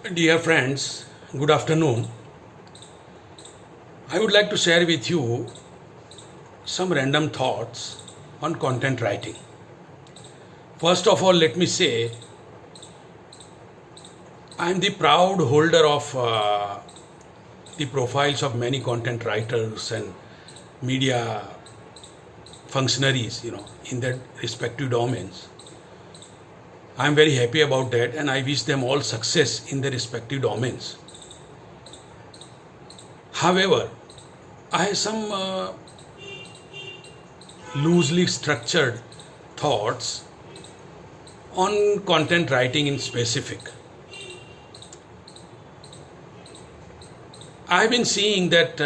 Dear friends, good afternoon. I would like to share with you some random thoughts on content writing. First of all, let me say I am the proud holder of the profiles of many content writers and media functionaries, in their respective domains. I am very happy about that and I wish them all success in their respective domains. However, I have some loosely structured thoughts on content writing in specific. I've been seeing that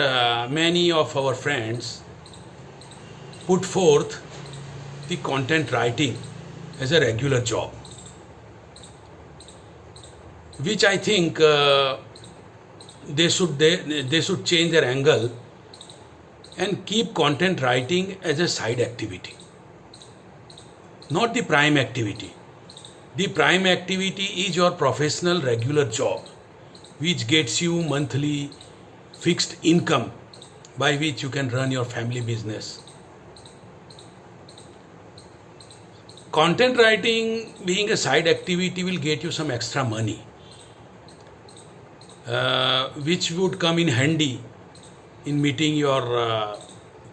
many of our friends put forth the content writing as a regular job, which I think they should change their angle and keep content writing as a side activity, not the prime activity. The prime activity is your professional regular job, which gets you monthly fixed income by which you can run your family business. Content writing being a side activity will get you some extra money, which would come in handy in meeting your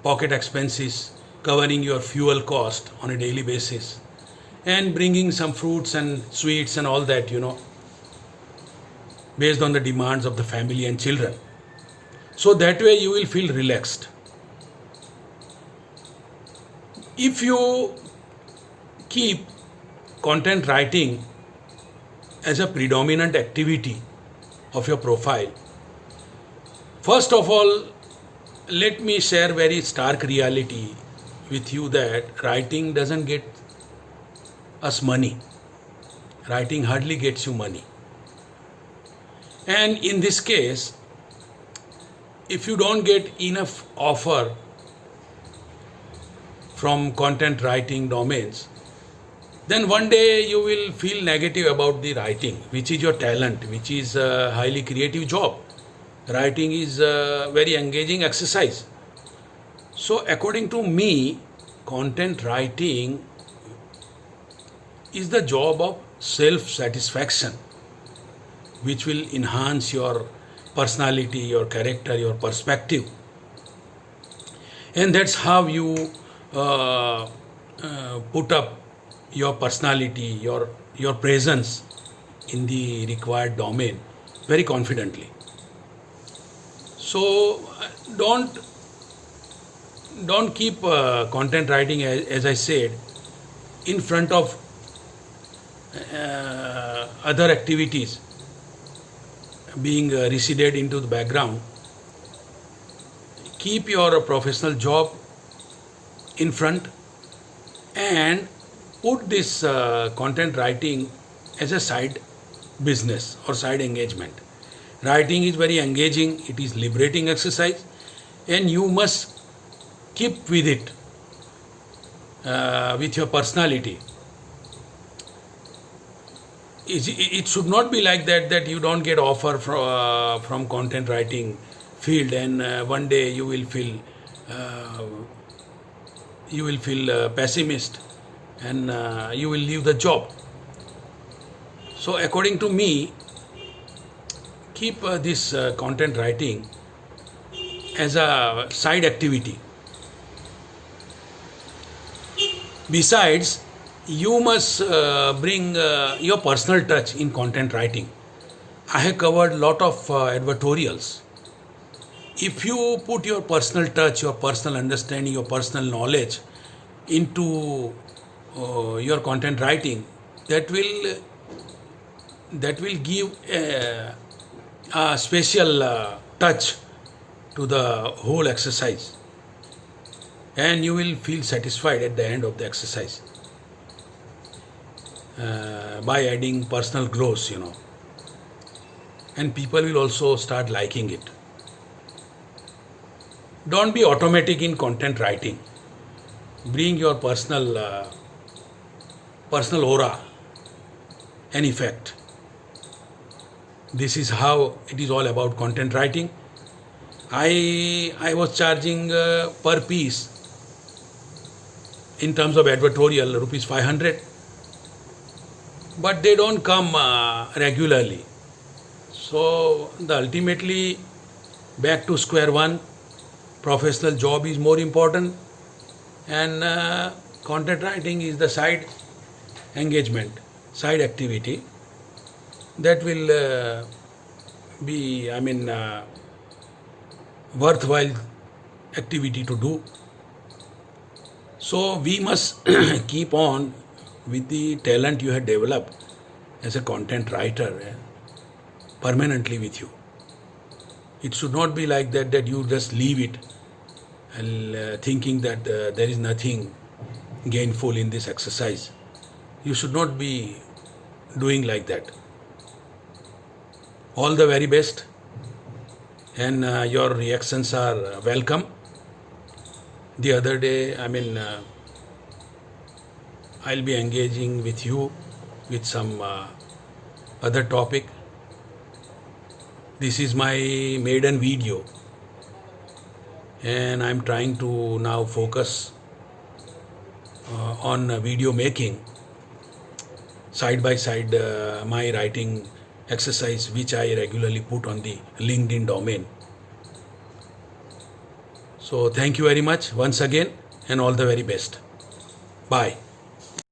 pocket expenses, covering your fuel cost on a daily basis, and bringing some fruits and sweets and all that, based on the demands of the family and children. So that way you will feel relaxed. If you keep content writing as a predominant activity of your profile, first of all, let me share very stark reality with you that writing doesn't get us money. Writing hardly gets you money. And in this case, if you don't get enough offer from content writing domains, then one day you will feel negative about the writing, which is your talent, which is a highly creative job. Writing is a very engaging exercise. So according to me, content writing is the job of self-satisfaction, which will enhance your personality, your character, your perspective. And that's how you put up your personality, your presence in the required domain very confidently. So don't keep content writing, as I said, in front of other activities being receded into the background. Keep your professional job in front and put this content writing as a side business or side engagement. Writing is very engaging, it is liberating exercise, and you must keep with it with your personality. It should not be like that you don't get offer from content writing field and one day you will feel pessimist and you will leave the job. So according to me, keep this content writing as a side activity. Besides, you must bring your personal touch in content writing. I have covered a lot of advertorials. If you put your personal touch, your personal understanding, your personal knowledge into your content writing, that will give a special touch to the whole exercise, and you will feel satisfied at the end of the exercise by adding personal glows, and people will also start liking it. Don't be automatic in content writing. Bring your personal aura and effect. This is how it is all about content writing. I was charging per piece in terms of advertorial rupees 500, but they don't come regularly. So the ultimately back to square one, professional job is more important, and content writing is the side engagement, side activity that will be, worthwhile activity to do. So we must keep on with the talent you have developed as a content writer permanently with you. It should not be like that you just leave it and thinking that there is nothing gainful in this exercise. You should not be doing like that. All the very best, and your reactions are welcome. The other day, I'll be engaging with you with some other topic. This is my maiden video, and I'm trying to now focus on video making side by side my writing exercise, which I regularly put on the LinkedIn domain. So thank you very much once again, and all the very best. Bye.